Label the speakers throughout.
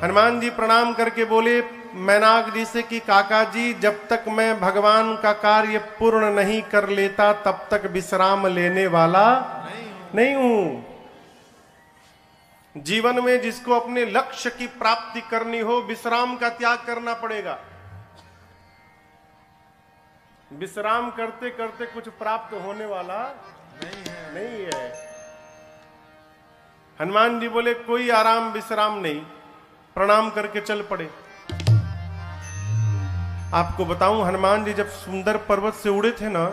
Speaker 1: हनुमान जी प्रणाम करके बोले मैनाक जी से कि काका जी, जब तक मैं भगवान का कार्य पूर्ण नहीं कर लेता तब तक विश्राम लेने वाला नहीं हूं। जीवन में जिसको अपने लक्ष्य की प्राप्ति करनी हो, विश्राम का त्याग करना पड़ेगा। विश्राम करते करते कुछ प्राप्त होने वाला नहीं है। हनुमान जी बोले कोई आराम विश्राम नहीं, प्रणाम करके चल पड़े। आपको बताऊं, हनुमान जी जब सुंदर पर्वत से उड़े थे ना,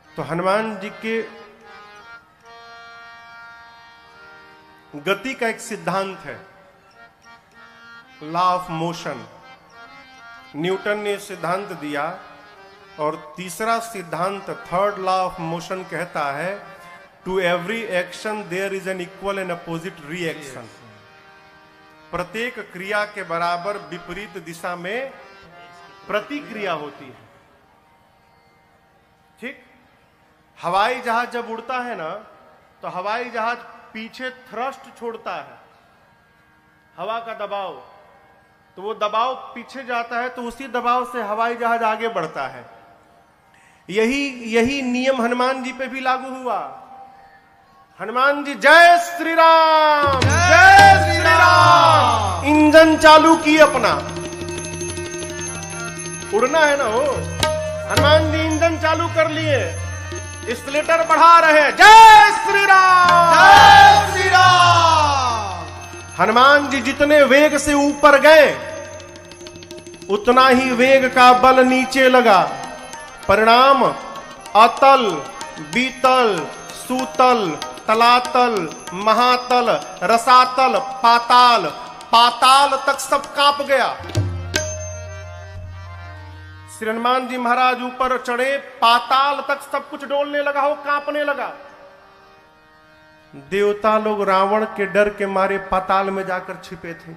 Speaker 1: तो हनुमान जी के गति का एक सिद्धांत है, लॉ ऑफ मोशन। न्यूटन ने सिद्धांत दिया, और तीसरा सिद्धांत, थर्ड लॉ ऑफ मोशन कहता है to every action there is an equal and opposite reaction. प्रत्येक क्रिया के बराबर विपरीत दिशा में प्रतिक्रिया होती है। ठीक, हवाई जहाज जब उड़ता है ना, तो हवाई जहाज पीछे थ्रस्ट छोड़ता है, हवा का दबाव, तो वो दबाव पीछे जाता है, तो उसी दबाव से हवाई जहाज आगे बढ़ता है। यही नियम हनुमान जी पे भी लागू हुआ। हनुमान जी जय श्री राम, जय श्री राम, इंजन चालू किए अपना, उड़ना है ना हो। हनुमान जी इंजन चालू कर लिए, एक्सीलरेटर बढ़ा रहे हैं, जय श्री राम, जय श्री राम। हनुमान जी जितने वेग से ऊपर गए, उतना ही वेग का बल नीचे लगा। परिणाम अतल, बीतल, सूतल, तलातल, महातल, रसातल, पाताल, पाताल तक सब कांप गया। श्री हनुमान जी महाराज ऊपर चढ़े, पाताल तक सब कुछ डोलने लगा हो, कांपने लगा। देवता लोग रावण के डर के मारे पाताल में जाकर छिपे थे।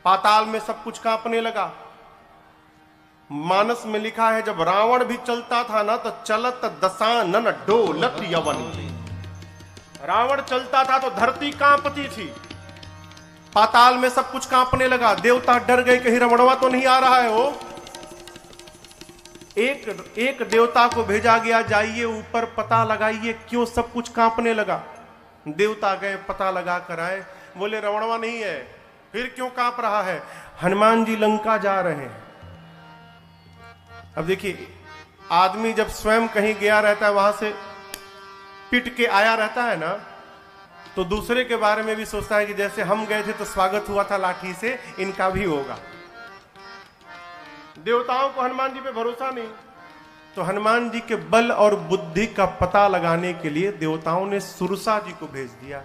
Speaker 1: पाताल में सब कुछ कांपने लगा। मानस में लिखा है, जब रावण भी चलता था ना, तो चलत दशानन डोलत यवनी। रावण चलता था तो धरती कांपती थी। पाताल में सब कुछ कांपने लगा। देवता डर गए, कहीं रमणवा तो नहीं आ रहा है वो। एक देवता को भेजा गया, जाइए ऊपर पता लगाइए क्यों सब कुछ कांपने लगा। देवता गए, पता लगा कर आए, बोले रमणवा नहीं है। फिर क्यों कांप रहा है? हनुमान जी लंका जा रहे हैं। अब देखिए, आदमी जब स्वयं कहीं गया रहता है, वहां से पिट के आया रहता है ना, तो दूसरे के बारे में भी सोचता है कि जैसे हम गए थे तो स्वागत हुआ था लाठी से, इनका भी होगा। देवताओं को हनुमान जी पे भरोसा नहीं, तो हनुमान जी के बल और बुद्धि का पता लगाने के लिए देवताओं ने सुरसा जी को भेज दिया।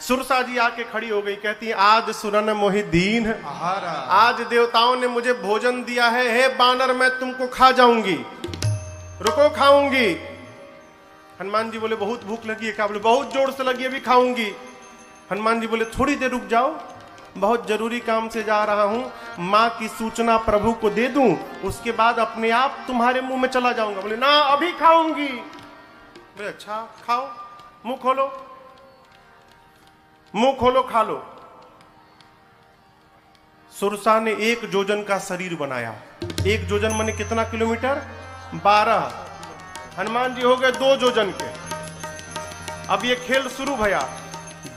Speaker 1: सुरसा जी आके खड़ी हो गई, कहती है आज सुरन मोहि दीन, आज देवताओं ने मुझे भोजन दिया है, हे बानर मैं तुमको खा जाऊंगी, रुको खाऊंगी। हनुमान जी बोले बहुत भूख लगी है क्या? बोले बहुत जोर से लगी, अभी खाऊंगी। हनुमान जी बोले थोड़ी देर रुक जाओ, बहुत जरूरी काम से जा रहा हूं, मां की सूचना प्रभु को दे दूं, उसके बाद अपने आप तुम्हारे मुंह में चला जाऊंगा। बोले ना अभी खाऊंगी। बोले अच्छा खाओ, मुंह खोलो, मुंह खोलो, खा लो। सुरसा ने 1 जोजन का शरीर बनाया। 1 जोजन माने कितना किलोमीटर? 12। हनुमान जी हो गए 2 जोजन के। अब ये खेल शुरू भया।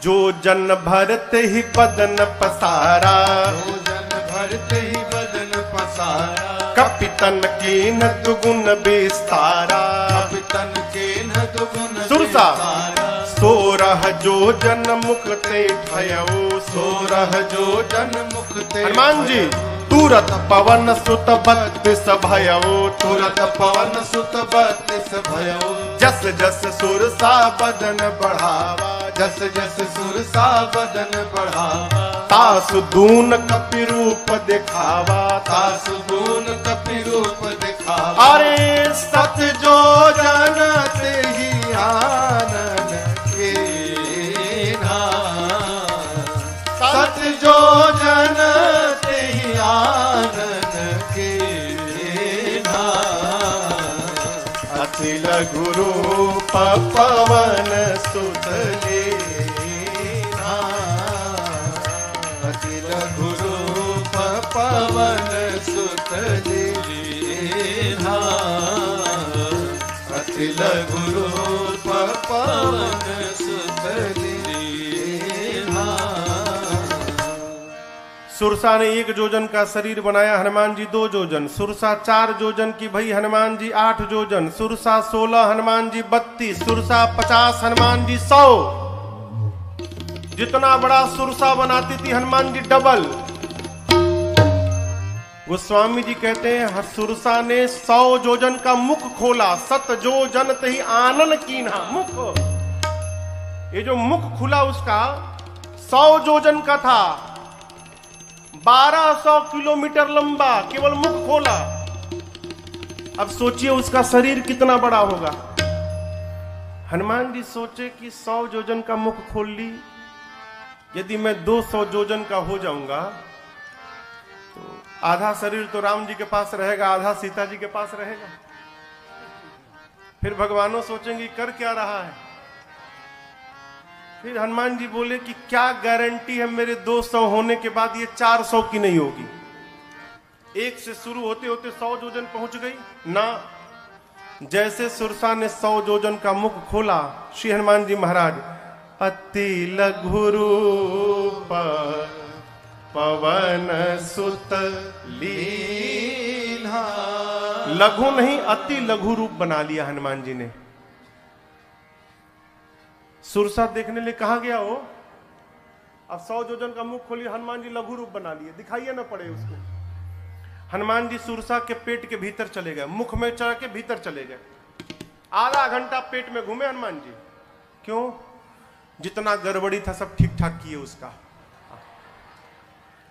Speaker 1: जोजन भरते ही बदन पसारा,
Speaker 2: जोजन भरते ही बदन पसारा,
Speaker 1: कपितन की न दुगुन विस्तारा,
Speaker 2: कपितन के न दुगुन
Speaker 1: सुरसा
Speaker 2: विस्तारा।
Speaker 1: 16 जोजन मुक्ते ठयो,
Speaker 2: 16 जोजन मुक्ते
Speaker 1: हनुमान जी तुरत पवन सुत 32 भयो,
Speaker 2: तुरत पवन सुत 32 भयो।
Speaker 1: जस जस सुरसा बदन बढ़ावा,
Speaker 2: जस जस सुरसा बदन बढ़ावा,
Speaker 1: तासु दून कपि रूप दिखावा,
Speaker 2: तासु दून कपि रूप दिखावा।
Speaker 1: अरे सत
Speaker 2: जो जानते ही आनन के ना, सत जो जानते ही आनन के ना।
Speaker 1: अति लघु रूप पवन सुत लेना।
Speaker 2: लघु रूप पवन सुत दीन्हा।
Speaker 1: सुरसा ने 1 जोजन का शरीर बनाया, हनुमान जी 2 जोजन। सुरसा 4 जोजन की भई, हनुमान जी 8 जोजन। सुरसा 16, हनुमान जी 32। सुरसा 50, हनुमान जी 100। जितना बड़ा सुरसा बनाती थी हनुमान जी डबल। गोस्वामी जी कहते हैं सुरसा ने 100 जोजन का मुख खोला, 7 जोजन तही आनन कीन्हा। मुख, ये जो मुख खुला उसका 100 जोजन का था, 1200 किलोमीटर लंबा, केवल मुख खोला। अब सोचिए उसका शरीर कितना बड़ा होगा। हनुमान जी सोचे कि 100 जोजन का मुख खोल ली, यदि मैं 200 जोजन का हो जाऊंगा तो आधा शरीर तो राम जी के पास रहेगा, आधा सीता जी के पास रहेगा। फिर भगवानों सोचेंगे कर क्या रहा है। फिर हनुमान जी बोले कि क्या गारंटी है मेरे 200 होने के बाद ये 400 की नहीं होगी। 1 से शुरू होते होते 100 जोजन पहुंच गई ना। जैसे सुरसा ने 100 जोजन का मुख खोला, श्री हनुमान जी महाराज अति लघु रूप पवन सुत लीन्हा। लघु नहीं, अति लघु रूप बना लिया हनुमान जी ने। सुरसा देखने लिए कहा गया हो, अब 100 जोजन का मुख खोलिए, हनुमान जी लघु रूप बना लिए, दिखाइए ना पड़े उसको। हनुमान जी सुरसा के पेट के भीतर चले गए, मुख में चढ़ के भीतर चले गए। आधा घंटा पेट में घूमे हनुमान जी। क्यों? जितना गड़बड़ी था सब ठीक ठाक किए उसका।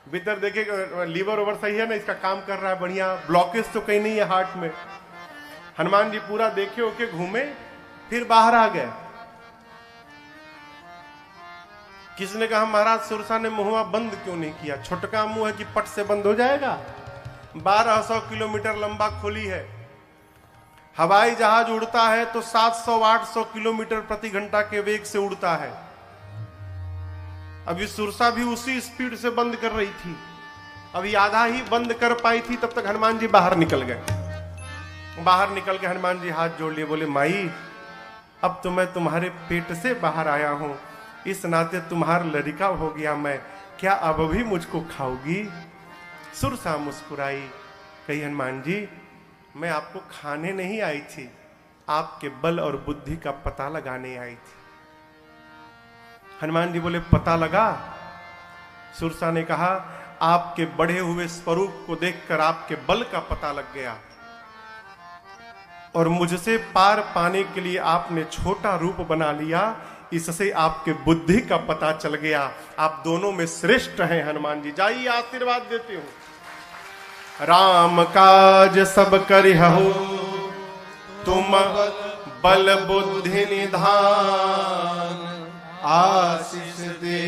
Speaker 1: भीतर देखे लीवर ओवर सही है ना, इसका काम कर रहा है बढ़िया, ब्लॉकेज तो कहीं नहीं है हार्ट में। हनुमान जी पूरा देखे ओके घूमे, फिर बाहर आ गए। किसने कहा महाराज सुरसा ने मुंह बंद क्यों नहीं किया? छोटका मुंह है कि पट से बंद हो जाएगा? 1200 किलोमीटर लंबा खोली है। हवाई जहाज उड़ता है तो 700-800 किलोमीटर प्रति घंटा के वेग से उड़ता है। अभी सुरसा भी उसी स्पीड से बंद कर रही थी, अभी आधा ही बंद कर पाई थी, तब तक हनुमान जी बाहर निकल गए। बाहर निकल के हनुमान जी हाथ जोड़ लिए, बोले माई अब तो मैं तुम्हारे पेट से बाहर आया हूं, इस नाते तुम्हारा लड़का हो गया मैं, क्या अब भी मुझको खाओगी? सुरसा मुस्कुराई, कही हनुमान जी मैं आपको खाने नहीं आई थी, आपके बल और बुद्धि का पता लगाने आई थी। हनुमान जी बोले पता लगा? सुरसा ने कहा आपके बढ़े हुए स्वरूप को देखकर आपके बल का पता लग गया, और मुझसे पार पाने के लिए आपने छोटा रूप बना लिया, इससे आपके बुद्धि का पता चल गया। आप दोनों में श्रेष्ठ हैं हनुमान जी। जाइए आशीर्वाद देते हो। राम काज सब करिहु तुम बल बुद्धि निधान,
Speaker 2: आशीष दे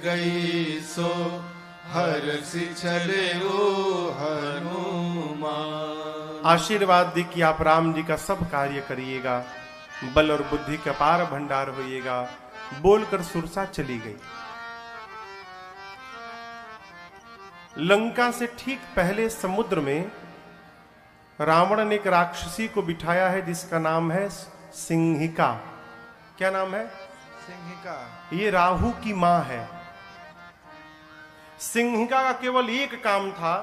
Speaker 2: गई सो हर्षि चले हनुमान।
Speaker 1: आशीर्वाद दी कि आप राम जी का सब कार्य करिएगा, बल और बुद्धि का पार भंडार होइएगा। बोलकर सुरसा चली गई। लंका से ठीक पहले समुद्र में रावण ने एक राक्षसी को बिठाया है जिसका नाम है सिंहिका। क्या नाम है?
Speaker 2: सिंहिका।
Speaker 1: ये राहु की मां है। सिंहिका का केवल एक काम था,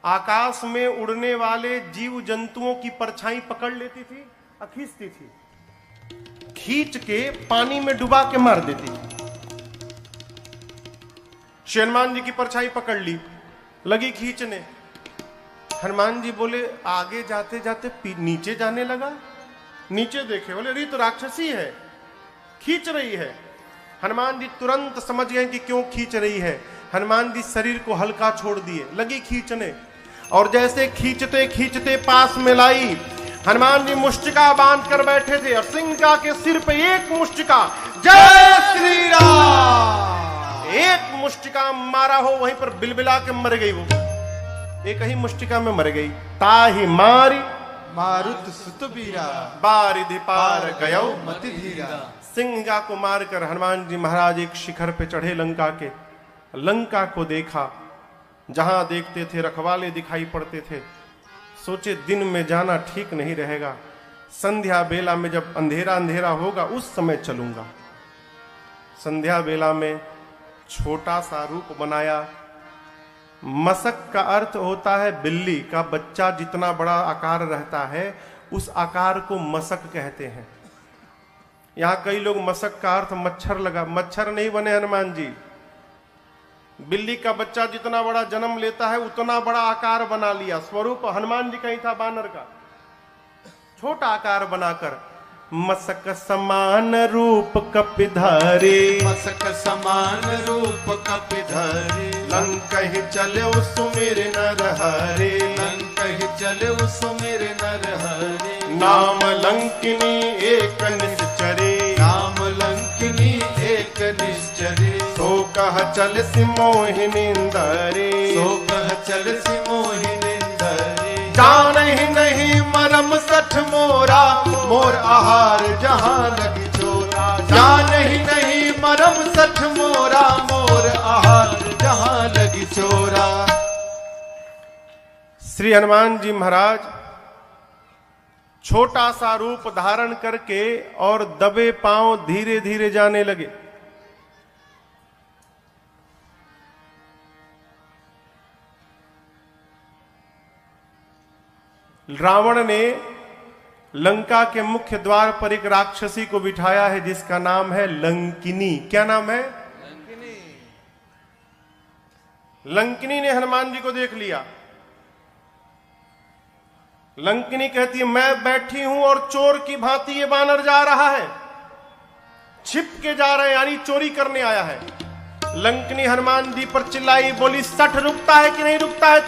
Speaker 1: आकाश में उड़ने वाले जीव जंतुओं की परछाई पकड़ लेती थी और खींचती थी, खींच के पानी में डुबा के मार देती थी। हनुमान जी की परछाई पकड़ ली, लगी खींचने। हनुमान जी बोले आगे जाते जाते नीचे जाने लगा। नीचे देखे, बोले अरे तो राक्षसी है, खींच रही है। हनुमान जी तुरंत समझ गए कि क्यों खींच रही है। हनुमान जी शरीर को हल्का छोड़ दिए, लगी खींचने, और जैसे खींचते खींचते पास में लाई। हनुमान जी मुष्टिका बांध कर बैठे थे और सिंहिका के सिर पे एक मुष्टिका, जय श्री राम, एक मुष्टिका मारा हो, वहीं पर बिलबिला के मर गई। वो एक ही मुष्टिका में मर गई। ताही मारी
Speaker 2: मारुत सुत बीरा,
Speaker 1: बारिधि पार गयो
Speaker 2: मति धीरा।
Speaker 1: सिंहिका को मारकर हनुमान जी महाराज एक शिखर पे चढ़े लंका के। लंका को देखा, जहां देखते थे रखवाले दिखाई पड़ते थे। सोचे दिन में जाना ठीक नहीं रहेगा, संध्या बेला में जब अंधेरा अंधेरा होगा उस समय चलूंगा। संध्या बेला में छोटा सा रूप बनाया। मसक का अर्थ होता है बिल्ली का बच्चा जितना बड़ा आकार रहता है उस आकार को मसक कहते हैं। यहां कई लोग मसक का अर्थ मच्छर लगा, मच्छर नहीं बने हनुमान जी। बिल्ली का बच्चा जितना बड़ा जन्म लेता है उतना बड़ा आकार बना लिया। स्वरूप हनुमान जी का ही था बानर का, छोटा आकार बनाकर। मसक समान रूप कपिधारी,
Speaker 2: मसक समान रूप कपिधारी,
Speaker 1: लंकहि चले सुमिर नर हरे,
Speaker 2: लंकहि चले सुमिर नर हरे।
Speaker 1: नाम लंकिनी एक निश्चरे,
Speaker 2: नाम लंकिनी एक निश्चरे।
Speaker 1: सो कह चल सि मोहिनींदरे,
Speaker 2: सो कह चल सि मोहिनींदरे।
Speaker 1: जानहि नहीं
Speaker 2: मरम सठ मोरा, मोर आहार जहां लगी चोरा। जानहि नहीं मरम सठ मोरा, मोर आहार जहां लगी चोरा।
Speaker 1: श्री हनुमान जी महाराज छोटा सा रूप धारण करके और दबे पांव धीरे धीरे जाने लगे। रावण ने लंका के मुख्य द्वार पर एक राक्षसी को बिठाया है जिसका नाम है लंकिनी। क्या नाम है? लंकिनी। लंकिनी ने हनुमान जी को देख लिया। लंकिनी कहती है मैं बैठी हूं और चोर की भांति ये बानर जा रहा है, छिप के जा रहा है, यानी चोरी करने आया है। लंकिनी हनुमान जी पर चिल्लाई, बोली सठ रुकता है कि नहीं रुकता है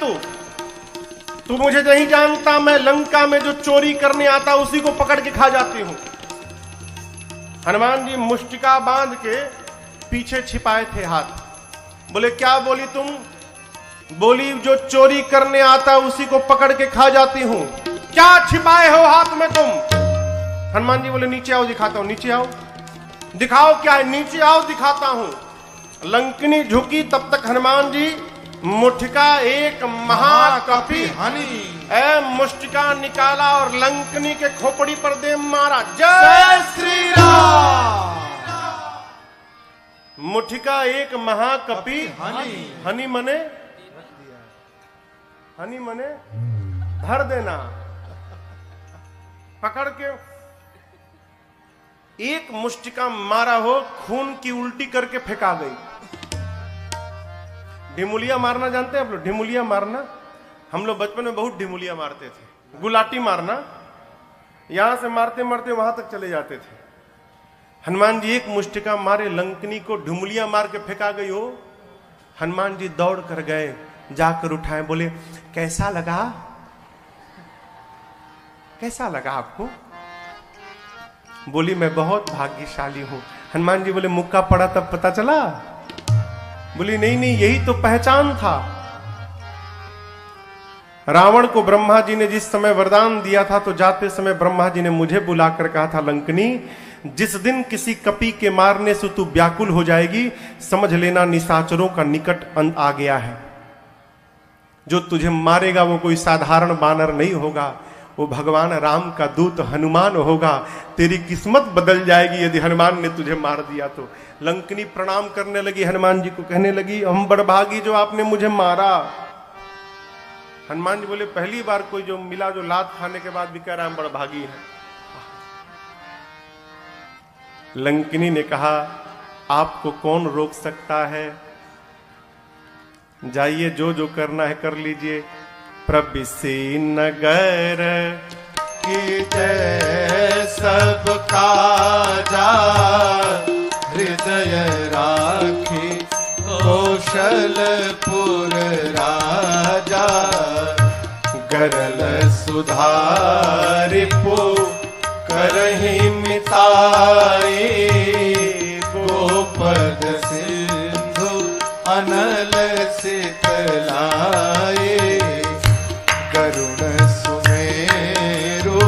Speaker 1: तू मुझे नहीं जानता, मैं लंका में जो चोरी करने आता उसी को पकड़ के खा जाती हूं। हनुमान जी मुष्टिका बांध के पीछे छिपाए थे हाथ। बोले क्या बोली तुम? बोली जो चोरी करने आता उसी को पकड़ के खा जाती हूं। क्या छिपाए हो हाथ में तुम? हनुमान जी बोले नीचे आओ दिखाता हूं। नीचे आओ, दिखाओ क्या है? नीचे आओ दिखाता हूं। लंकिनी झुकी, तब तक हनुमान जी मुठिका एक महाकपि
Speaker 2: हनी
Speaker 1: ए मुष्टिका निकाला और लंकिनी के खोपड़ी पर दे मारा। जय
Speaker 2: श्री राम।
Speaker 1: मुठिका एक महाकपि
Speaker 2: हनी,
Speaker 1: हनी मने, हनी मने धर देना। पकड़ के एक मुष्टिका मारा हो, खून की उल्टी करके फेंका गई। ढिमुलिया मारना जानते हैं आप लोग? ढिमुलिया मारना हम लोग बचपन में बहुत ढिमुलिया मारते थे। गुलाटी मारना, यहां से मारते मारते वहां तक चले जाते थे। हनुमान जी एक मुष्टिका मारे, लंकिनी को ढिमुलिया मार के फेंका गई हो। हनुमान जी दौड़ कर गए, जाकर उठाए, बोले कैसा लगा? कैसा लगा आपको? बोली मैं बहुत भाग्यशाली हूं। हनुमान जी बोले मुक्का पड़ा तब पता चला? बोली नहीं नहीं, यही तो पहचान था। रावण को ब्रह्मा जी ने जिस समय वरदान दिया था तो जाते समय ब्रह्मा जी ने मुझे बुलाकर कहा था, लंकिनी जिस दिन किसी कपि के मारने से तू व्याकुल हो जाएगी, समझ लेना निशाचरों का निकट अंत आ गया है। जो तुझे मारेगा वो कोई साधारण बानर नहीं होगा, वो भगवान राम का दूत हनुमान होगा। तेरी किस्मत बदल जाएगी यदि हनुमान ने तुझे मार दिया तो। लंकिनी प्रणाम करने लगी, हनुमान जी को कहने लगी हम बड़भागी जो आपने मुझे मारा। हनुमान जी बोले पहली बार कोई जो मिला जो लात खाने के बाद भी कह रहा है हम बड़भागी हैं। लंकिनी ने कहा आपको कौन रोक सकता है, जाइए जो जो करना है कर लीजिए। प्रबिसी नगर
Speaker 2: की जय सब काजा, हृदय राखी कौशलपुर राजा। गरल सुधारिपु करहि मिताई, गोपद सिंधु अनल सितलाए। करुण सुमेरु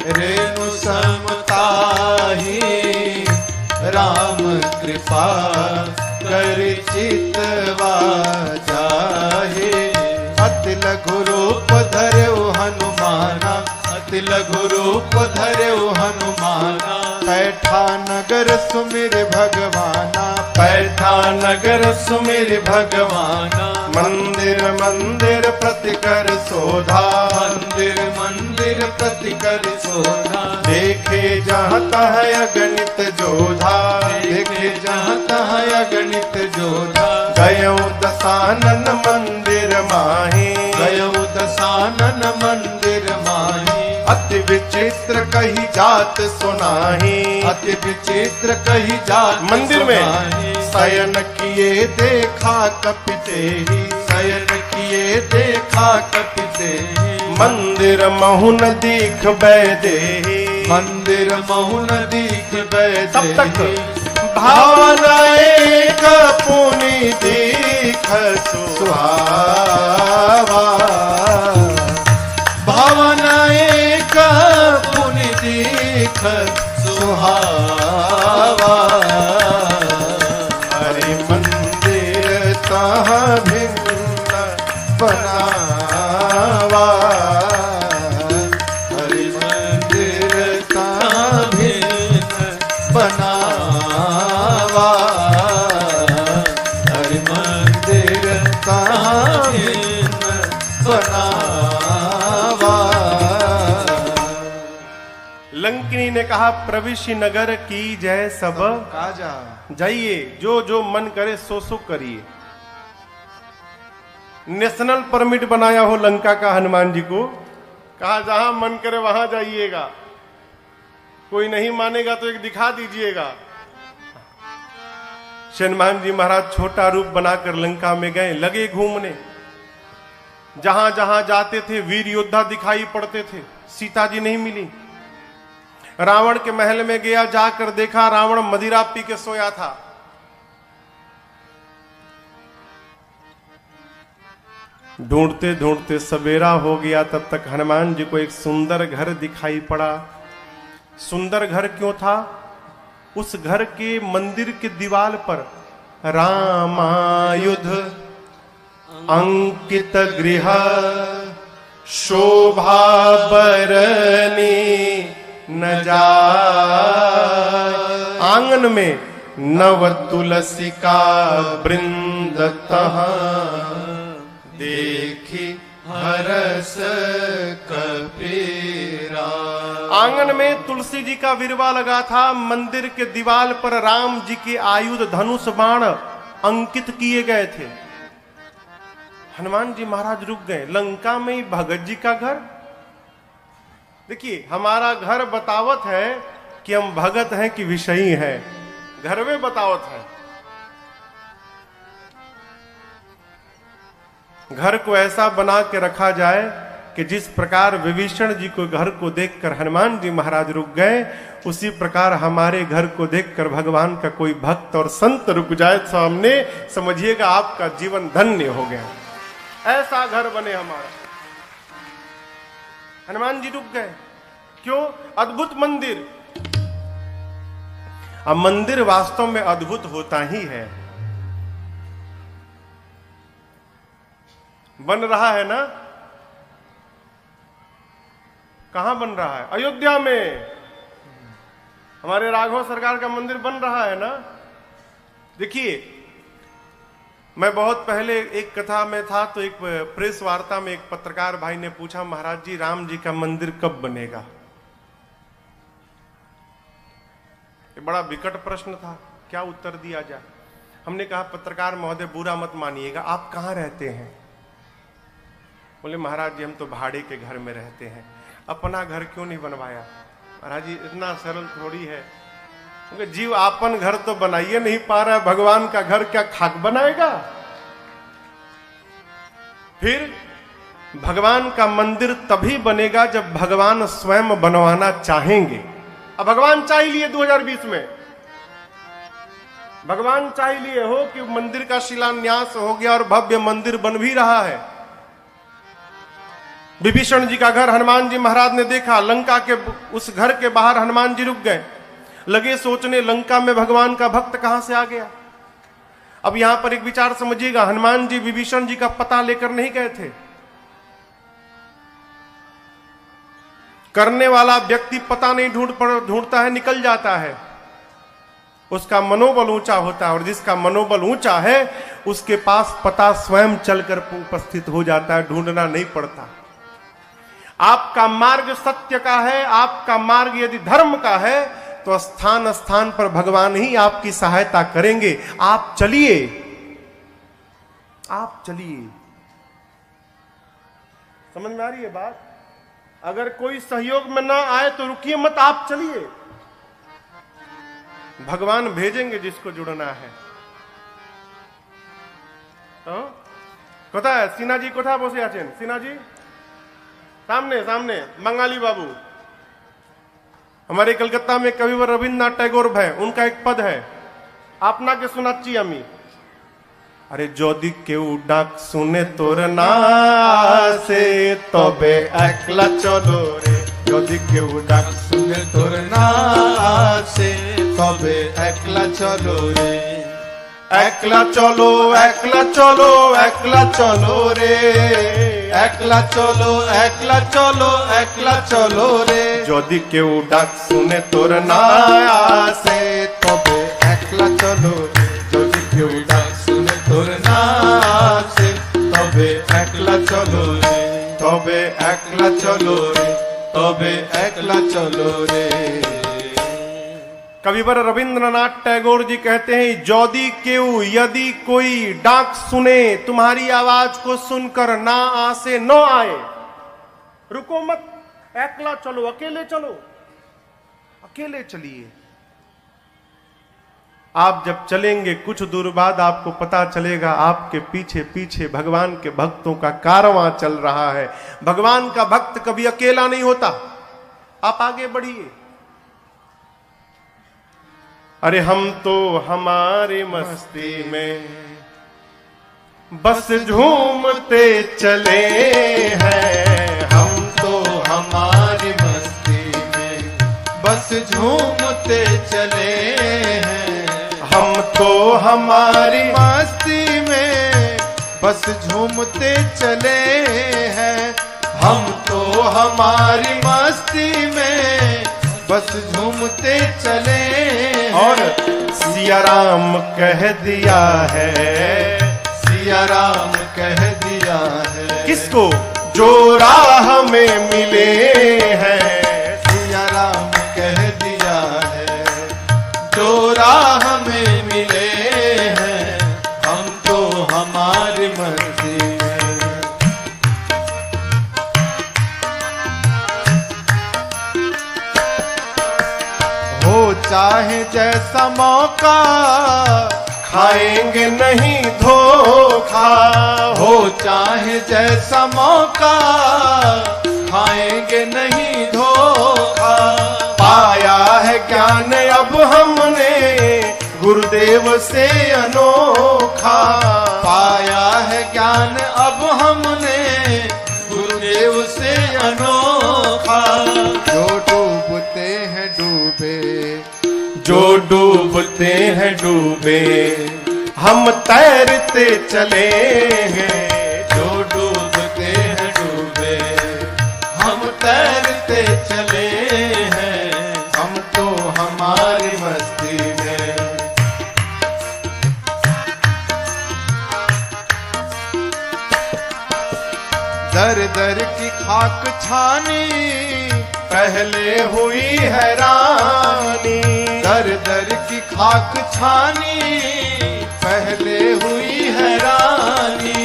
Speaker 2: रेणु समताही, राम कृपा कर चितवा जाहे। अति लघु रूप धरऊ हनुमाना, अति लघु रूप धर्यो हनुमाना। पैठा नगर सुमिर भगवाना,
Speaker 1: पैठा नगर सुमिर
Speaker 2: भगवाना।
Speaker 1: मंदिर मंदिर प्रतिकर शोधा,
Speaker 2: मंदिर मंदिर प्रतिकर शोधा।
Speaker 1: देखे जहाँ तह अगणित जोधा,
Speaker 2: देखे जहाँ तहाँ अगणित जोधा।
Speaker 1: गयो दशानन मंदिर माही,
Speaker 2: गयो दशानन मंदिर माही।
Speaker 1: अति विचित्र कही जात सुनाही,
Speaker 2: अति विचित्र कही जात
Speaker 1: मंदिर में
Speaker 2: सुनाही।
Speaker 1: शयन किए देखा कपिते ही,
Speaker 2: शयन किए देखा कपिते ही।
Speaker 1: मंदिर महुन दीख बैदेही,
Speaker 2: मंदिर महुन दीख बैदेही।
Speaker 1: तब तक भावना एक पुनि दीख सुहावा,
Speaker 2: भावना एक पुनि दीख सुहावा।
Speaker 1: हरि मंदिर तहाँ भिन्न बनावा,
Speaker 2: हरि मंदिर तहाँ भिन्न बनावा। हरि मंदिर तहाँ भिन्न बनावा।
Speaker 1: लंकिनी ने कहा प्रविश नगर की जय सब
Speaker 2: काजा।
Speaker 1: जाइए, जो जो मन करे सो सो करिए। नेशनल परमिट बनाया हो लंका का हनुमान जी को, कहा जहां मन करे वहां जाइएगा, कोई नहीं मानेगा तो एक दिखा दीजिएगा। हनुमान जी महाराज छोटा रूप बनाकर लंका में गए, लगे घूमने। जहां जहां जाते थे वीर योद्धा दिखाई पड़ते थे, सीता जी नहीं मिली। रावण के महल में गया, जाकर देखा रावण मदिरा पी के सोया था। ढूंढते ढूंढते सवेरा हो गया, तब तक हनुमान जी को एक सुंदर घर दिखाई पड़ा। सुंदर घर क्यों था? उस घर के मंदिर के दीवार पर रामायुध अंकित गृह शोभा बरनी न जाय। आंगन में नव तुलसी का वृंद तहाँ देखी हरस कपीरा। आंगन में तुलसी जी का विरवा लगा था। मंदिर के दीवार पर राम जी के आयुध धनुष बाण अंकित किए गए थे। हनुमान जी महाराज रुक गए। लंका में ही भगत जी का घर। देखिए, हमारा घर बतावत है कि हम भगत हैं कि विषयी हैं। घर में बतावत है। घर को ऐसा बना के रखा जाए कि जिस प्रकार विभीषण जी को घर को देखकर हनुमान जी महाराज रुक गए, उसी प्रकार हमारे घर को देखकर भगवान का कोई भक्त और संत रुक जाए सामने, समझिएगा आपका जीवन धन्य हो गया। ऐसा घर बने हमारा। हनुमान जी रुक गए। क्यों? अद्भुत मंदिर। अब मंदिर वास्तव में अद्भुत होता ही है। बन रहा है ना? कहां बन रहा है? अयोध्या में हमारे राघव सरकार का मंदिर बन रहा है ना। देखिए, मैं बहुत पहले एक कथा में था तो एक प्रेस वार्ता में एक पत्रकार भाई ने पूछा, महाराज जी राम जी का मंदिर कब बनेगा? ये बड़ा विकट प्रश्न था, क्या उत्तर दिया जाए। हमने कहा, पत्रकार महोदय बुरा मत मानिएगा, आप कहाँ रहते हैं? बोले, महाराज जी हम तो भाड़े के घर में रहते हैं। अपना घर क्यों नहीं बनवाया? महाराज जी इतना सरल थोड़ी है, क्योंकि जीव आपन घर तो बनाइए नहीं पा रहा है, भगवान का घर क्या खाक बनाएगा? फिर भगवान का मंदिर तभी बनेगा जब भगवान स्वयं बनवाना चाहेंगे। अब भगवान चाह लिए 2020 में, भगवान चाह लिए हो कि मंदिर का शिलान्यास हो गया और भव्य मंदिर बन भी रहा है। विभीषण जी का घर हनुमान जी महाराज ने देखा। लंका के उस घर के बाहर हनुमान जी रुक गए, लगे सोचने, लंका में भगवान का भक्त कहां से आ गया। अब यहां पर एक विचार समझिएगा, हनुमान जी विभीषण जी का पता लेकर नहीं गए थे। करने वाला व्यक्ति पता नहीं ढूंढता है, निकल जाता है। उसका मनोबल ऊंचा होता है, और जिसका मनोबल ऊंचा है उसके पास पता स्वयं चलकर उपस्थित हो जाता है, ढूंढना नहीं पड़ता। आपका मार्ग सत्य का है, आपका मार्ग यदि धर्म का है, तो स्थान स्थान पर भगवान ही आपकी सहायता करेंगे। आप चलिए, आप चलिए। समझ में आ रही है बात? अगर कोई सहयोग में ना आए तो रुकिए मत, आप चलिए। भगवान भेजेंगे जिसको जुड़ना है। कोथा है सिन्हा जी? कोथा बसे आছেন सिन्हा जी? सामने सामने बंगाली बाबू। हमारे कलकत्ता में कविवर रविन्द्रनाथ टैगोर भाई, उनका एक पद है, आपना के सुनाची अमी। अरे जोदी केउ डाक सुने तोर ना से तबे एकला चलो रे। जोदी केउ डाक
Speaker 2: सुने तोर ना से तबे एकला चलो रे।
Speaker 1: एकला चलो, एकला चलो, एकला चलो रे।
Speaker 2: एकला चलो, एकला चलो, एकला चलो रे।
Speaker 1: जोदी केउ डाक सुने तोर ना
Speaker 2: से तबे एकला चलो रे। जोदी केउ डाक सुने तोर ना से तबे एकला चलो रे। तबे एकला चलो रे। तबे एकला चलो रे।
Speaker 1: कविवर रविंद्रनाथ टैगोर जी कहते हैं, जोदी केउ, यदि कोई डाक सुने, तुम्हारी आवाज को सुनकर ना आसे न आए, रुको मत, एकला चलो, अकेले चलो, अकेले चलिए। आप जब चलेंगे कुछ दूर बाद आपको पता चलेगा आपके पीछे पीछे भगवान के भक्तों का कारवां चल रहा है। भगवान का भक्त कभी अकेला नहीं होता। आप आगे बढ़िए। अरे हम तो हमारी मस्ती में बस झूमते चले हैं।
Speaker 2: हम तो हमारी मस्ती में बस झूमते चले हैं।
Speaker 1: हम तो हमारी
Speaker 2: मस्ती में बस झूमते चले हैं। हम तो हमारी मस्ती में बस झूमते चले हैं।
Speaker 1: और सिया राम कह दिया है,
Speaker 2: सिया राम कह दिया है।
Speaker 1: किसको? जो राह में मिले हैं।
Speaker 2: सिया राम कह दिया है, जो राह में मिले हैं। हम तो हमारी मर्जी में। हो चाहे जैसा मौका,
Speaker 1: खाएंगे नहीं धोखा।
Speaker 2: हो चाहे जैसा मौका, खाएंगे नहीं धोखा।
Speaker 1: पाया है ज्ञान अब हमने गुरुदेव से अनोखा।
Speaker 2: पाया है ज्ञान अब हमने गुरुदेव से अनोखा। जो डूबते हैं डूबे,
Speaker 1: जो डूबते हैं डूबे, हम तैरते चले हैं।
Speaker 2: जो डूबते हैं डूबे, हम तैरते चले हैं। हम तो हमारी मस्ती में। दर दर की खाक छानी
Speaker 1: पहले हुई हैरानी।
Speaker 2: दर दर की खाक छानी पहले हुई हैरानी।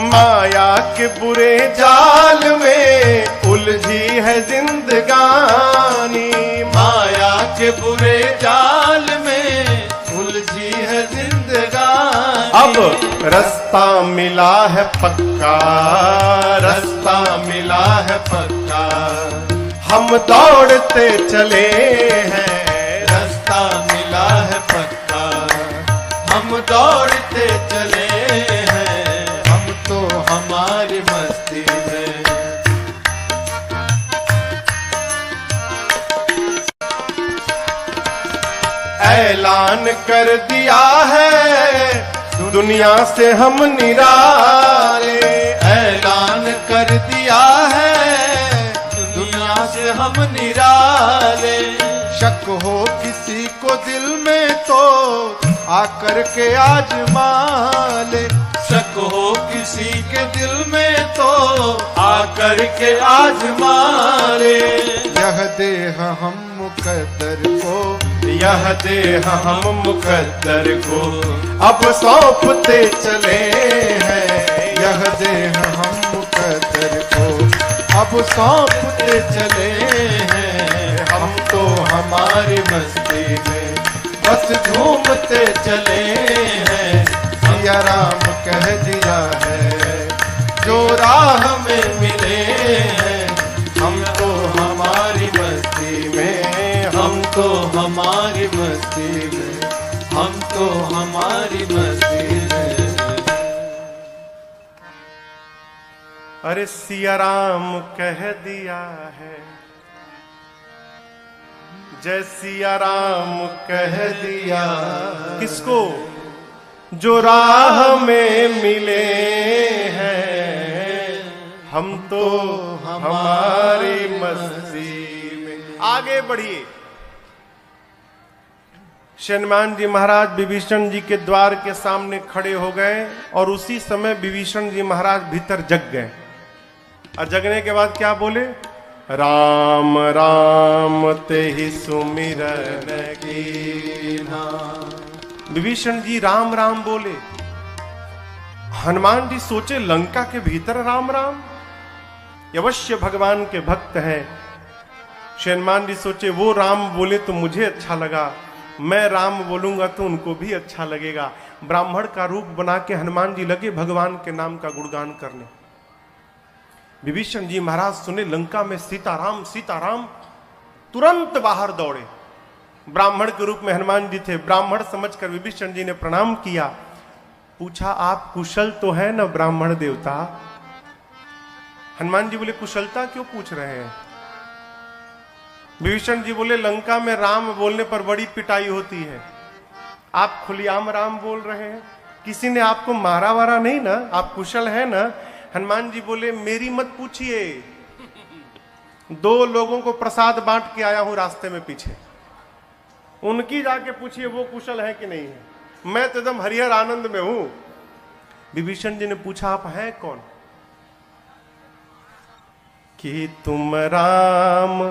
Speaker 1: माया के बुरे जाल में उलझी है जिंदगानी।
Speaker 2: माया के बुरे जाल में उलझी है जिंदगानी।
Speaker 1: अब रास्ता मिला है पक्का,
Speaker 2: रास्ता मिला है पक्का।
Speaker 1: हम दौड़ते चले हैं।
Speaker 2: रास्ता मिला है पक्का, हम दौड़ते चले हैं। हम तो हमारी मस्ती में।
Speaker 1: ऐलान कर दिया है दुनिया से हम निराले।
Speaker 2: ऐलान कर दिया है दुनिया से हम निराले। शक हो किसी को दिल में तो आकर के आजमा ले। शक हो किसी के दिल में तो आकर के आजमा ले। यह देह हम मुकद्दर को,
Speaker 1: यह देह हम मुकद्दर को
Speaker 2: अब सौंपते चले हैं। यह देह हम मुकद्दर को अब सौंपते चले हैं। हम तो हमारी मस्ती में बस झूमते चले हैं। सिया राम कह दिया है जो राह में मिले हैं। हम तो हमारी मस्ती में, हम तो हमारी मस्ती में, हम तो हमारी मस्ती में।
Speaker 1: अरे सिया राम कह दिया है, जय सिया राम कह दिया। किसको? जो राह में मिले हैं। हम तो हमारी मस्ती में। आगे बढ़िए। हनुमान जी महाराज विभीषण जी के द्वार के सामने खड़े हो गए और उसी समय विभीषण जी महाराज भीतर जग गए। और जगने के बाद क्या बोले? राम राम ते ही सुमिरन कीन्हा। विभीषण जी राम राम बोले। हनुमान जी सोचे लंका के भीतर राम राम, अवश्य भगवान के भक्त हैं। हनुमान जी सोचे वो राम बोले तो मुझे अच्छा लगा, मैं राम बोलूंगा तो उनको भी अच्छा लगेगा। ब्राह्मण का रूप बना के हनुमान जी लगे भगवान के नाम का गुणगान करने। विभीषण जी महाराज सुने लंका में सीताराम सीताराम, तुरंत बाहर दौड़े। ब्राह्मण के रूप में हनुमान जी थे। ब्राह्मण समझकर विभीषण जी ने प्रणाम किया। पूछा आप कुशल तो है ना ब्राह्मण देवता? हनुमान जी बोले कुशलता क्यों पूछ रहे हैं? विभीषण जी बोले लंका में राम बोलने पर बड़ी पिटाई होती है, आप खुलेआम राम बोल रहे हैं, किसी ने आपको मारा वारा नहीं ना, आप कुशल है ना? हनुमान जी बोले मेरी मत पूछिए, 2 लोगों को प्रसाद बांट के आया हूं रास्ते में पीछे, उनकी जाके पूछिए वो कुशल है कि नहीं है, मैं तो एकदम हरिहर आनंद में हूं। विभीषण जी ने पूछा आप हैं कौन? कि तुम राम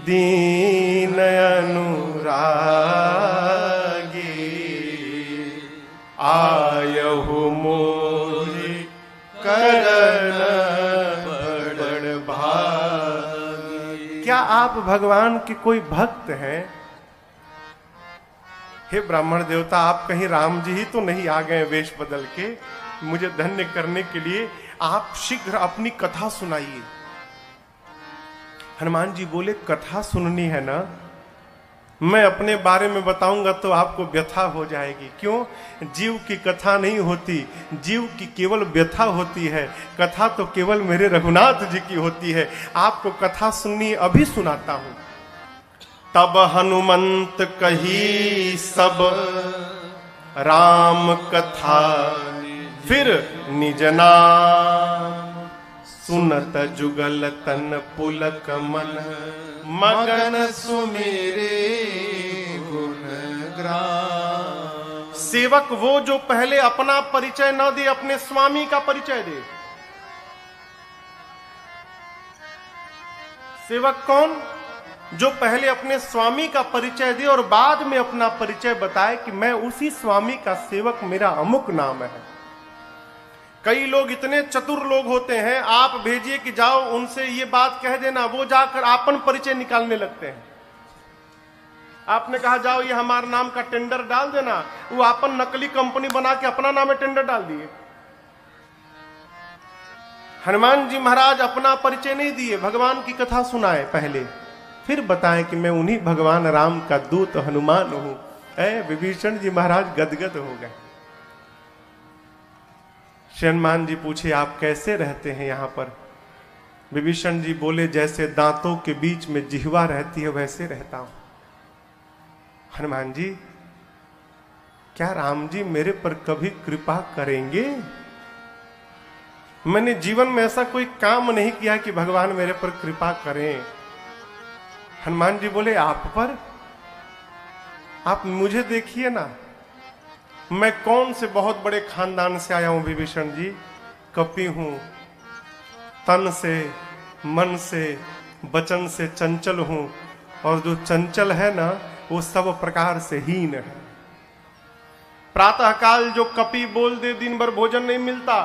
Speaker 1: दीन अनुरागी, आयहु मोहि करन बड़ भागी। क्या आप भगवान के कोई भक्त हैं? हे ब्राह्मण देवता, आप कहीं राम जी ही तो नहीं आ गए वेश बदल के मुझे धन्य करने के लिए? आप शीघ्र अपनी कथा सुनाइए। हनुमान जी बोले कथा सुननी है ना, मैं अपने बारे में बताऊंगा तो आपको व्यथा हो जाएगी। क्यों? जीव की कथा नहीं होती, जीव की केवल व्यथा होती है। कथा तो केवल मेरे रघुनाथ जी की होती है। आपको कथा सुननी, अभी सुनाता हूं। तब हनुमंत कही सब राम कथा, फिर निज नाम सुनत जुगल तन पुलक मन, मगन सुमेरे गुण ग्राम। सेवक वो जो पहले अपना परिचय न दे, अपने स्वामी का परिचय दे। सेवक कौन? जो पहले अपने स्वामी का परिचय दे और बाद में अपना परिचय बताए कि मैं उसी स्वामी का सेवक, मेरा अमुक नाम है। कई लोग इतने चतुर लोग होते हैं, आप भेजिए कि जाओ उनसे ये बात कह देना, वो जाकर आपन परिचय निकालने लगते हैं। आपने कहा जाओ ये हमारे नाम का टेंडर डाल देना, वो आपन नकली कंपनी बना के अपना नाम में टेंडर डाल दिए। हनुमान जी महाराज अपना परिचय नहीं दिए, भगवान की कथा सुनाए पहले, फिर बताएं कि मैं उन्हीं भगवान राम का दूत हनुमान हूं। विभीषण जी महाराज गदगद हो गए। हनुमान जी पूछे आप कैसे रहते हैं यहां पर? विभीषण जी बोले जैसे दांतों के बीच में जिह्वा रहती है वैसे रहता हूं। हनुमान जी, क्या राम जी मेरे पर कभी कृपा करेंगे? मैंने जीवन में ऐसा कोई काम नहीं किया कि भगवान मेरे पर कृपा करें। हनुमान जी बोले, आप पर? आप मुझे देखिए ना, मैं कौन से बहुत बड़े खानदान से आया हूं विभीषण जी। कपि हूं, तन से, मन से, वचन से चंचल हूं, और जो चंचल है ना वो सब प्रकार से हीन है। प्रातः काल जो कपि बोल दे दिन भर भोजन नहीं मिलता,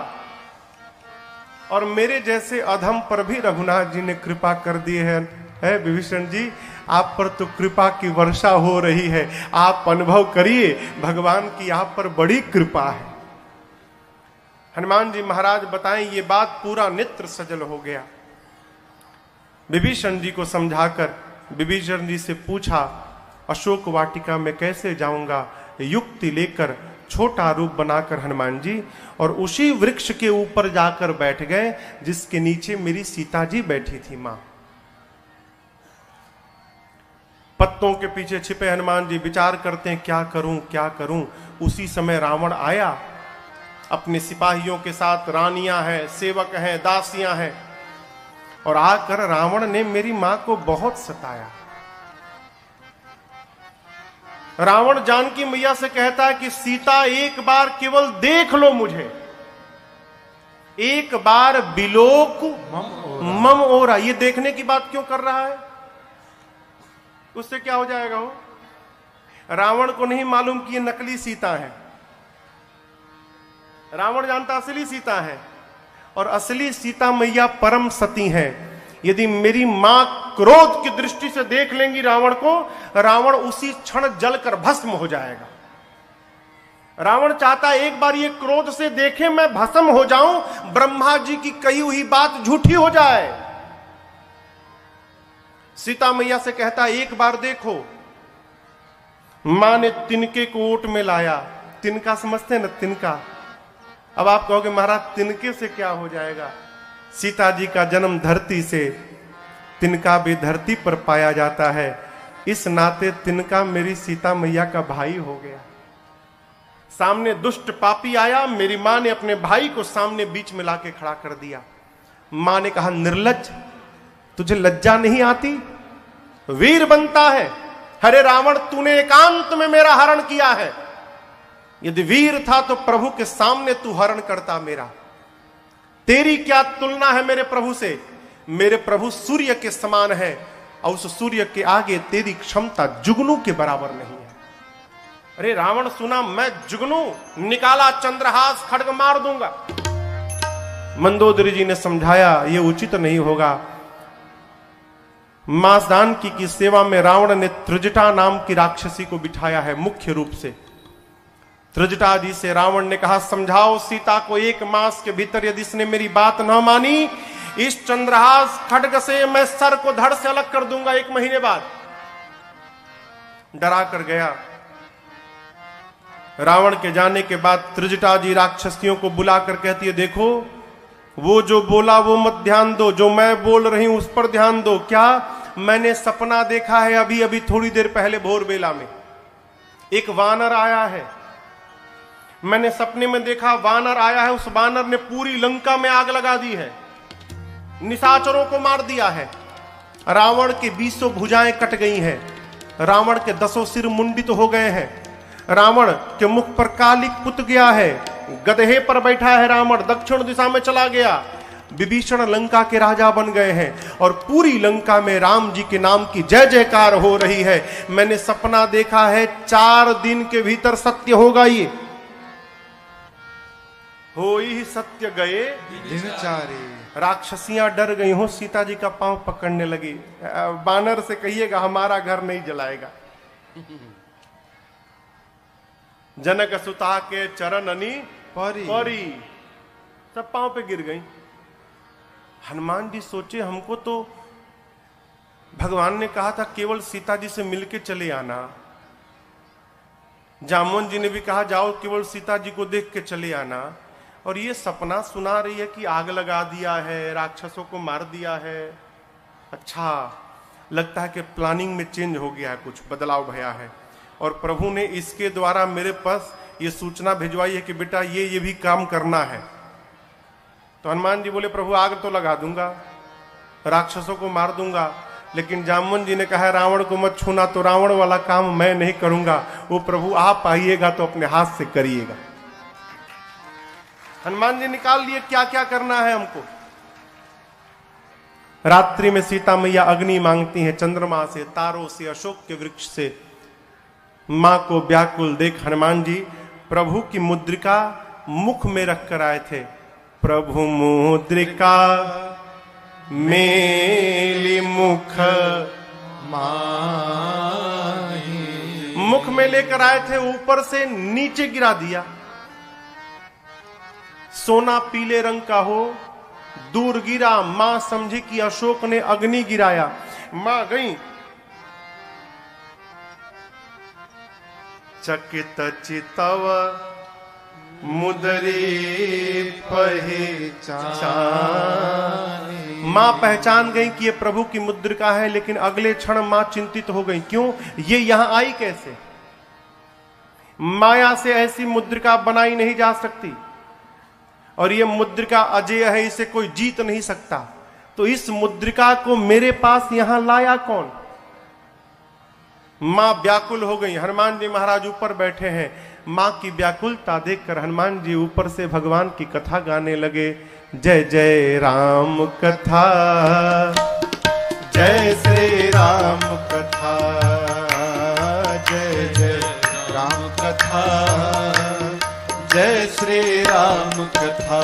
Speaker 1: और मेरे जैसे अधम पर भी रघुनाथ जी ने कृपा कर दी है विभीषण जी, आप पर तो कृपा की वर्षा हो रही है। आप अनुभव करिए भगवान की आप पर बड़ी कृपा है। हनुमान जी महाराज बताएं, ये बात पूरा नेत्र सजल हो गया। विभीषण जी को समझाकर विभीषण जी से पूछा, अशोक वाटिका में कैसे जाऊंगा? युक्ति लेकर छोटा रूप बनाकर हनुमान जी और उसी वृक्ष के ऊपर जाकर बैठ गए जिसके नीचे मेरी सीता जी बैठी थी मां। पत्तों के पीछे छिपे हनुमान जी विचार करते हैं, क्या करूं क्या करूं। उसी समय रावण आया अपने सिपाहियों के साथ, रानियां हैं, सेवक हैं, दासियां हैं, और आकर रावण ने मेरी मां को बहुत सताया। रावण जानकी मैया से कहता है कि सीता एक बार केवल देख लो मुझे, एक बार बिलोक मम ओरा। ये देखने की बात क्यों कर रहा है? उससे क्या हो जाएगा? वो रावण को नहीं मालूम कि ये नकली सीता है। रावण जानता असली सीता है, और असली सीता मैया परम सती है। यदि मेरी मां क्रोध की दृष्टि से देख लेंगी रावण को, रावण उसी क्षण जलकर भस्म हो जाएगा। रावण चाहता है एक बार ये क्रोध से देखे, मैं भस्म हो जाऊं, ब्रह्मा जी की कही हुई बात झूठी हो जाए। सीता मैया से कहता एक बार देखो। मां ने तिनके को ओट में लाया। तिनका समझते हैं ना, तिनका। अब आप कहोगे महाराज तिनके से क्या हो जाएगा? सीता जी का जन्म धरती से, तिनका भी धरती पर पाया जाता है। इस नाते तिनका मेरी सीता मैया का भाई हो गया। सामने दुष्ट पापी आया, मेरी मां ने अपने भाई को सामने बीच में लाके खड़ा कर दिया। मां ने कहा, निर्लज्ज, तुझे लज्जा नहीं आती? वीर बनता है। हरे रावण, तूने एकांत में मेरा हरण किया है। यदि वीर था तो प्रभु के सामने तू हरण करता मेरा। तेरी क्या तुलना है मेरे प्रभु से? मेरे प्रभु सूर्य के समान है, और उस सूर्य के आगे तेरी क्षमता जुगनू के बराबर नहीं है। अरे रावण सुना, मैं जुगनू, निकाला चंद्रहास, खड्ग मार दूंगा। मंदोदरी जी ने समझाया ये उचित नहीं होगा। मां जानकी की सेवा में रावण ने त्रिजटा नाम की राक्षसी को बिठाया है मुख्य रूप से। त्रिजटा जी से रावण ने कहा, समझाओ सीता को, 1 मास के भीतर यदि इसने मेरी बात न मानी, इस चंद्रहास खड्ग से मैं सर को धड़ से अलग कर दूंगा 1 महीने बाद। डरा कर गया। रावण के जाने के बाद त्रिजटा जी राक्षसियों को बुलाकर कहती है, देखो वो जो बोला वो मत ध्यान दो, जो मैं बोल रही हूं उस पर ध्यान दो। क्या? मैंने सपना देखा है अभी अभी थोड़ी देर पहले भोर बेला में। एक वानर आया है, मैंने सपने में देखा वानर आया है। उस वानर ने पूरी लंका में आग लगा दी है, निशाचरों को मार दिया है। रावण की 20 भुजाएं कट गई हैं, रावण के 10 सिर मुंडित हो गए हैं, रावण के मुख पर कालिक पुत गया है, गधे पर बैठा है रावण, दक्षिण दिशा में चला गया। विभीषण लंका के राजा बन गए हैं, और पूरी लंका में राम जी के नाम की जय जयकार हो रही है। मैंने सपना देखा है 4 दिन के भीतर सत्य होगा। ये हो ही सत्य गए
Speaker 2: दिनचारे।
Speaker 1: राक्षसियां डर गई हो, सीता जी का पांव पकड़ने लगी। बानर से कहिएगा हमारा घर नहीं जलाएगा। जनक सुता के चरण अनी परी, सब पांव पे गिर गई। हनुमान जी सोचे, हमको तो भगवान ने कहा था केवल सीता जी से मिलके चले आना। जामुन जी ने भी कहा जाओ केवल सीता जी को देख के चले आना, और ये सपना सुना रही है कि आग लगा दिया है, राक्षसों को मार दिया है। अच्छा, लगता है कि प्लानिंग में चेंज हो गया है, कुछ बदलाव भया है, और प्रभु ने इसके द्वारा मेरे पास ये सूचना भिजवाई है कि बेटा ये भी काम करना है। तो हनुमान जी बोले प्रभु आग तो लगा दूंगा, राक्षसों को मार दूंगा, लेकिन जामुन जी ने कहा रावण को मत छूना, तो रावण वाला काम मैं नहीं करूंगा, वो प्रभु आप आइएगा तो अपने हाथ से करिएगा। हनुमान जी निकाल लिए क्या क्या करना है हमको। रात्रि में सीता मैया अग्नि मांगती हैं, चंद्रमा से, तारों से, अशोक के वृक्ष से। मां को व्याकुल देख हनुमान जी प्रभु की मुद्रिका मुख में रखकर आए थे। प्रभु मुद्रिका मेली मुख माही, मुख में लेकर आए थे, ऊपर से नीचे गिरा दिया। सोना पीले रंग का हो, दूर गिरा। मां समझी कि अशोक ने अग्नि गिराया। मां गई, चकित चितव मुदरी पहचान। मां पहचान गई कि ये प्रभु की मुद्रिका है, लेकिन अगले क्षण मां चिंतित हो गई, क्यों, ये यहां आई कैसे? माया से ऐसी मुद्रिका बनाई नहीं जा सकती, और ये मुद्रिका अजय है, इसे कोई जीत नहीं सकता। तो इस मुद्रिका को मेरे पास यहां लाया कौन? मां व्याकुल हो गई। हनुमान जी महाराज ऊपर बैठे हैं। मां की व्याकुलता देखकर हनुमान जी ऊपर से भगवान की कथा गाने लगे। जय जय राम कथा, जय श्री राम कथा, जय जय राम कथा, जय श्री राम कथा।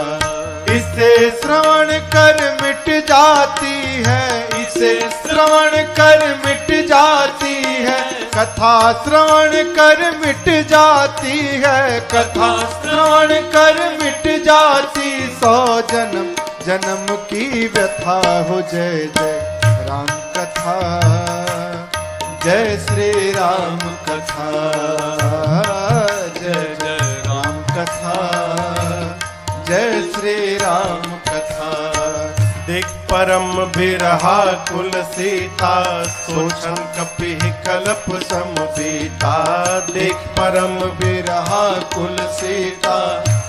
Speaker 1: इसे श्रवण कर मिट जाती है, इसे श्रवण कर मिट जाती है, कथा श्रवण कर मिट जाती है, कथा श्रवण कर मिट जाती। 100 जन्म जन्म की व्यथा हो। जय जय राम कथा, जय श्री राम कथा, जय जय राम कथा, जय श्री राम कथा। देख परम बिरहा कुल सीता, सोचन कपि कलप समबीता। देख परम बिरहा कुल सीता,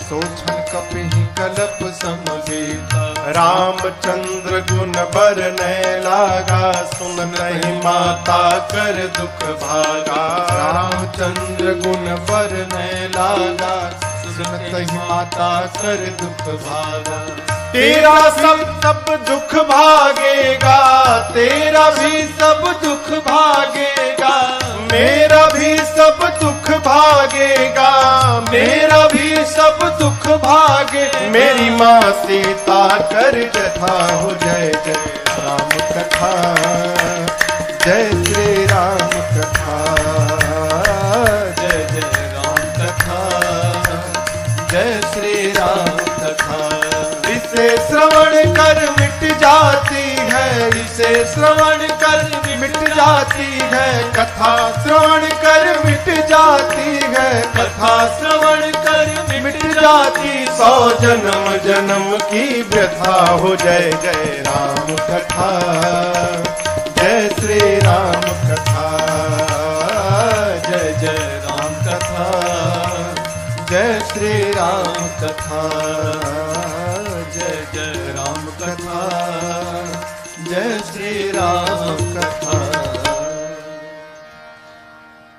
Speaker 1: सोचन कपि कलप समबीता। रामचंद्र गुण बरनै लागा, सुन नहीं माता कर दुख भागा। रामचंद्र गुण बरनै लागा, सुनत ही माता कर दुख भागा। तेरा सब दुख भागेगा, तेरा भी सब दुख भागेगा, मेरा भी सब दुख भागेगा, मेरा भी सब दुख भागे। मेरी माँ सीता कर कथा हो। जय जय राम कथा, जय श्री राम कथा, जय जय राम कथा, जय श्री राम कथा। इसे श्रवण कर मिट जाती है, इसे श्रवण कर मिट जाती है, कथा श्रवण कर मिट जाती है, कथा श्रवण कर मिट जाती। 100 जन्म जन्म की व्यथा हो। जय जय राम कथा, जय श्री राम कथा, जय जय राम कथा, जय श्री राम कथा, जय जय राम कथा, जय श्री राम कथा।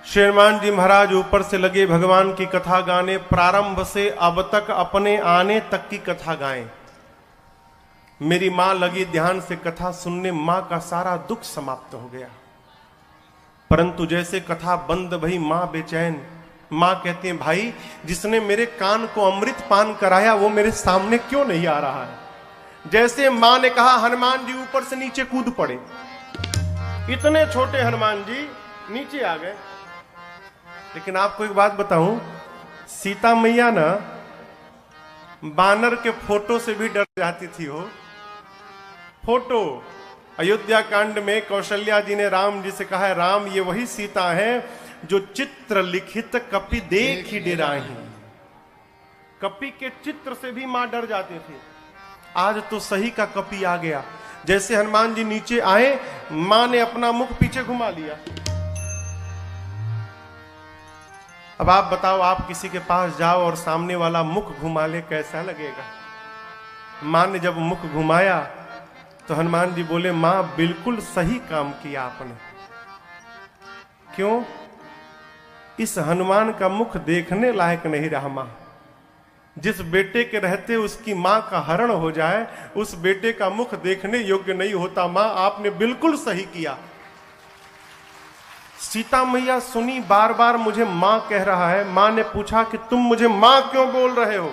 Speaker 1: श्रीमान जी महाराज ऊपर से लगे भगवान की कथा गाने। प्रारंभ से अब तक अपने आने तक की कथा गाएं। मेरी मां लगी ध्यान से कथा सुनने, मां का सारा दुख समाप्त हो गया। परंतु जैसे कथा बंद भई मां बेचैन। मां कहती है भाई, जिसने मेरे कान को अमृत पान कराया वो मेरे सामने क्यों नहीं आ रहा है? जैसे मां ने कहा, हनुमान जी ऊपर से नीचे कूद पड़े। इतने छोटे हनुमान जी नीचे आ गए। लेकिन आपको एक बात बताऊं, सीता मैया ना बानर के फोटो से भी डर जाती थी। हो फोटो अयोध्या कांड में कौशल्या जी ने राम जी से कहा है, राम ये वही सीता है जो चित्र लिखित कपि देख ही डेराही। कपि के चित्र से भी मां डर जाती थी। आज तो सही का कपि आ गया। जैसे हनुमान जी नीचे आए, मां ने अपना मुख पीछे घुमा लिया। अब आप बताओ, आप किसी के पास जाओ और सामने वाला मुख घुमा ले, कैसा लगेगा? मां ने जब मुख घुमाया तो हनुमान जी बोले, मां बिल्कुल सही काम किया आपने। क्यों? इस हनुमान का मुख देखने लायक नहीं रहा मां। जिस बेटे के रहते उसकी मां का हरण हो जाए, उस बेटे का मुख देखने योग्य नहीं होता। मां आपने बिल्कुल सही किया। सीता मैया सुनी, बार बार मुझे मां कह रहा है। मां ने पूछा कि तुम मुझे मां क्यों बोल रहे हो,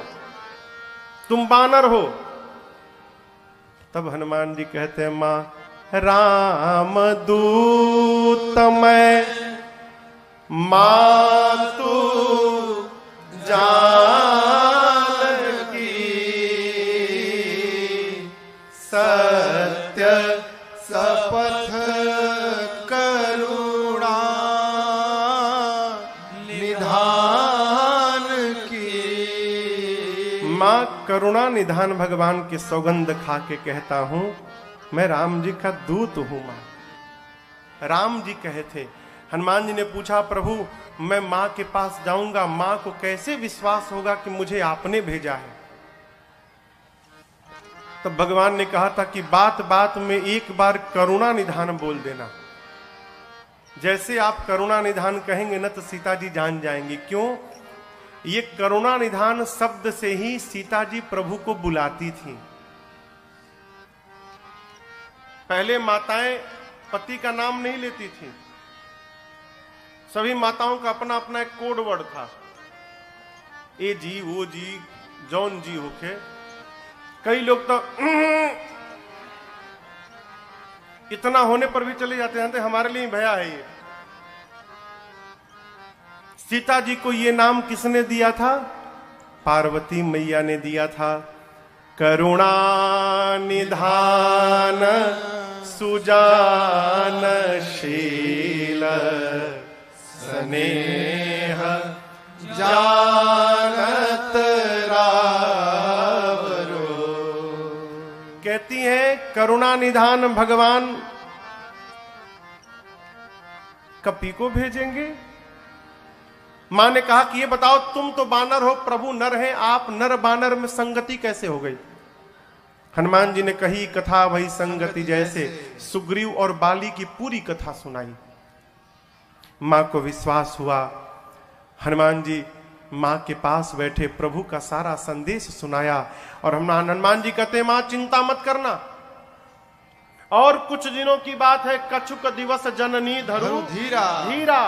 Speaker 1: तुम बानर हो। तब हनुमान जी कहते हैं, मां राम दूत मैं मातु जानकी, सत्य
Speaker 2: शपथ करुणा निधान की।
Speaker 1: मां करुणा निधान भगवान की सौगंध खा के कहता हूं, मैं राम जी का दूत हूं। मां राम जी कहे थे। हनुमान जी ने पूछा, प्रभु मैं मां के पास जाऊंगा, मां को कैसे विश्वास होगा कि मुझे आपने भेजा है? तब भगवान ने कहा था कि बात बात में एक बार करुणा निधान बोल देना। जैसे आप करुणा निधान कहेंगे ना तो सीता जी जान जाएंगी। क्यों? ये करुणा निधान शब्द से ही सीता जी प्रभु को बुलाती थी। पहले माताएं पति का नाम नहीं लेती थी। सभी माताओं का अपना अपना एक कोड वर्ड था। ए जी, वो जी, जौन जी होके। कई लोग तो इतना होने पर भी चले जाते हैं, हमारे लिए भया है ये। सीता जी को ये नाम किसने दिया था? पार्वती मैया ने दिया था। करुणा निधान सुजानशील स्नेह जानत रावरो। कहती हैं करुणा निधान भगवान कपी को भेजेंगे। मां ने कहा कि ये बताओ, तुम तो बानर हो, प्रभु नर हैं, आप नर बानर में संगति कैसे हो गई? हनुमान जी ने कही कथा वही संगति जैसे, सुग्रीव और बाली की पूरी कथा सुनाई। मां को विश्वास हुआ। हनुमान जी मां के पास बैठे प्रभु का सारा संदेश सुनाया। और हनुमान जी कहते, मां चिंता मत करना, और कुछ दिनों की बात है। कछुक दिवस जननी धरु
Speaker 2: धीरा
Speaker 1: धीरा,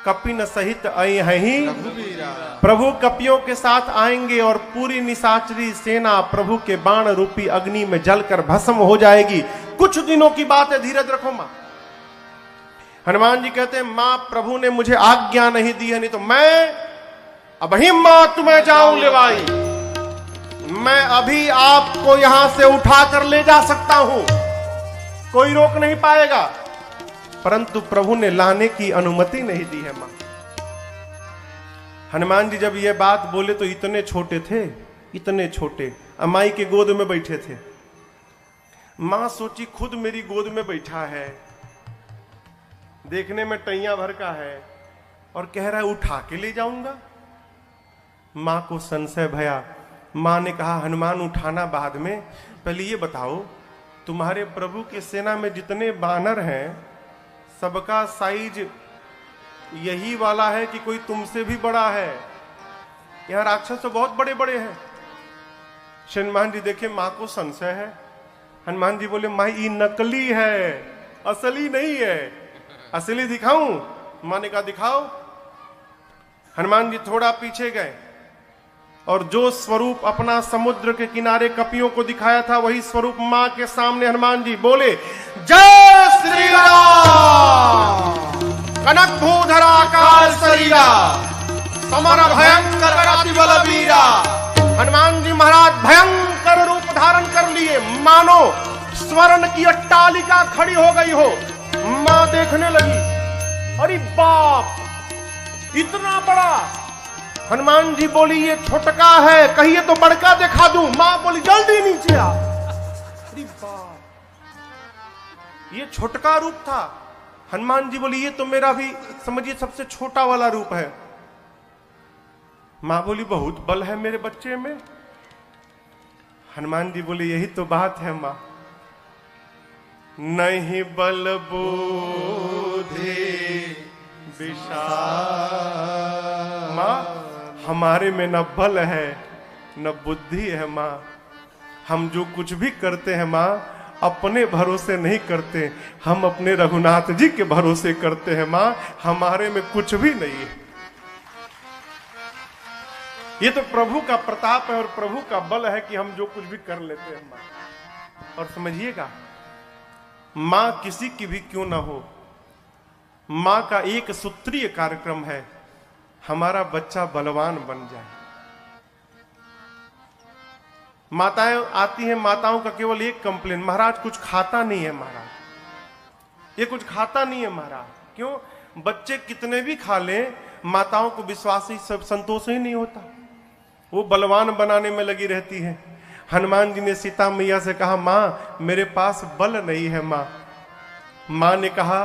Speaker 1: कपिन सहित आई हैं प्रभु कपियों के साथ आएंगे, और पूरी निशाचरी सेना प्रभु के बाण रूपी अग्नि में जलकर भस्म हो जाएगी। कुछ दिनों की बात है, धीरज रखो मां। हनुमान जी कहते हैं, मां प्रभु ने मुझे आज्ञा नहीं दी है, नहीं तो मैं अभी मां तुम्हें जाऊं लेवाई, मैं अभी आपको यहां से उठाकर ले जा सकता हूं, कोई रोक नहीं पाएगा। परंतु प्रभु ने लाने की अनुमति नहीं दी है मां। हनुमान जी जब ये बात बोले तो इतने छोटे थे, इतने छोटे, अमाई के गोद में बैठे थे। मां सोची खुद मेरी गोद में बैठा है, देखने में टैया भर का है, और कह रहा है उठा के ले जाऊंगा। मां को संशय भया। मां ने कहा, हनुमान उठाना बाद में, पहले ये बताओ तुम्हारे प्रभु के सेना में जितने बानर हैं सबका साइज यही वाला है कि कोई तुमसे भी बड़ा है? यहां राक्षस तो बहुत बड़े बड़े हैं। हनुमान जी देखे मां को संशय है। हनुमान जी बोले, मां ये नकली है, असली नहीं है, असली दिखाऊं? मां ने कहा दिखाओ। हनुमान जी थोड़ा पीछे गए और जो स्वरूप अपना समुद्र के किनारे कपियों को दिखाया था वही स्वरूप मां के सामने हनुमान जी बोले, जय श्री राम। कनक भूधरा काल शरीरा, समर भयंकर अति बलवीरा। हनुमान जी महाराज भयंकर रूप धारण कर लिए, मानो स्वर्ण की अट्टालिका खड़ी हो गई हो। मां देखने लगी, अरे बाप इतना बड़ा। हनुमान जी बोली ये छोटका है, कहिए तो बड़का दिखा दूं। मां बोली जल्दी नीचे आ। अरे बाप, ये छोटका रूप था। हनुमान जी बोली ये तो मेरा भी समझिए सबसे छोटा वाला रूप है। मां बोली बहुत बल है मेरे बच्चे में। हनुमान जी बोले यही तो बात है माँ, नहीं बल बुद्धि विशाल। माँ हमारे में न बल है न बुद्धि है माँ, हम जो कुछ भी करते हैं माँ अपने भरोसे नहीं करते, हम अपने रघुनाथ जी के भरोसे करते हैं माँ, हमारे में कुछ भी नहीं है। ये तो प्रभु का प्रताप है और प्रभु का बल है कि हम जो कुछ भी कर लेते हैं माँ। और समझिएगा माँ किसी की भी क्यों ना हो, माँ का एक सूत्रीय कार्यक्रम है, हमारा बच्चा बलवान बन जाए। माताएं आती हैं, माताओं का केवल एक कंप्लेन, महाराज कुछ खाता नहीं है महाराज, ये कुछ खाता नहीं है महाराज। क्यों? बच्चे कितने भी खा लें माताओं को विश्वास ही सब संतोष ही नहीं होता, वो बलवान बनाने में लगी रहती है। हनुमान जी ने सीता मैया से कहा माँ मेरे पास बल नहीं है माँ। माँ ने कहा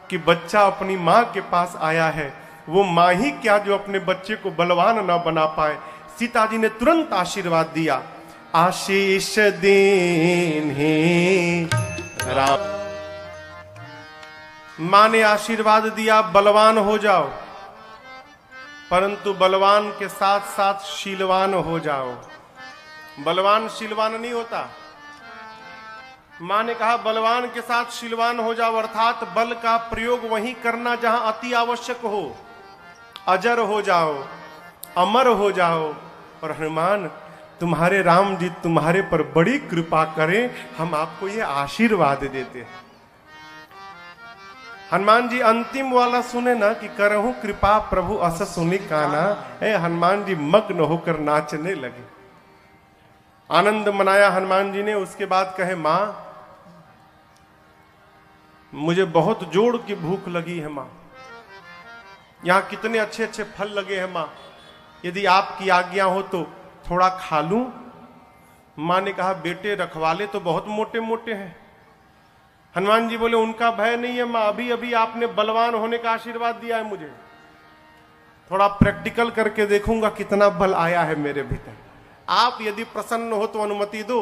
Speaker 1: कि बच्चा अपनी माँ के पास आया है, वो माँ ही क्या जो अपने बच्चे को बलवान ना बना पाए। सीता जी ने तुरंत आशीर्वाद दिया, आशीष दीन ही राम। माँ ने आशीर्वाद दिया बलवान हो जाओ, परंतु बलवान के साथ साथ शीलवान हो जाओ। बलवान शीलवान नहीं होता। मां ने कहा बलवान के साथ शीलवान हो जाओ, अर्थात बल का प्रयोग वहीं करना जहां अति आवश्यक हो। अजर हो जाओ, अमर हो जाओ। और हनुमान तुम्हारे राम जी तुम्हारे पर बड़ी कृपा करें, हम आपको ये आशीर्वाद देते हैं। हनुमान जी अंतिम वाला सुने ना कि करहूं कृपा प्रभु अस सुनि काना, हनुमान जी मग्न होकर नाचने लगे, आनंद मनाया हनुमान जी ने। उसके बाद कहे मां मुझे बहुत जोड़ की भूख लगी है मां, यहां कितने अच्छे अच्छे फल लगे हैं मां, यदि आपकी आज्ञा हो तो थोड़ा खा लूं। मां ने कहा बेटे रखवाले तो बहुत मोटे मोटे हैं। हनुमान जी बोले उनका भय नहीं है मां, अभी अभी आपने बलवान होने का आशीर्वाद दिया है मुझे, थोड़ा प्रैक्टिकल करके देखूंगा कितना बल आया है मेरे भीतर। आप यदि प्रसन्न हो तो अनुमति दो।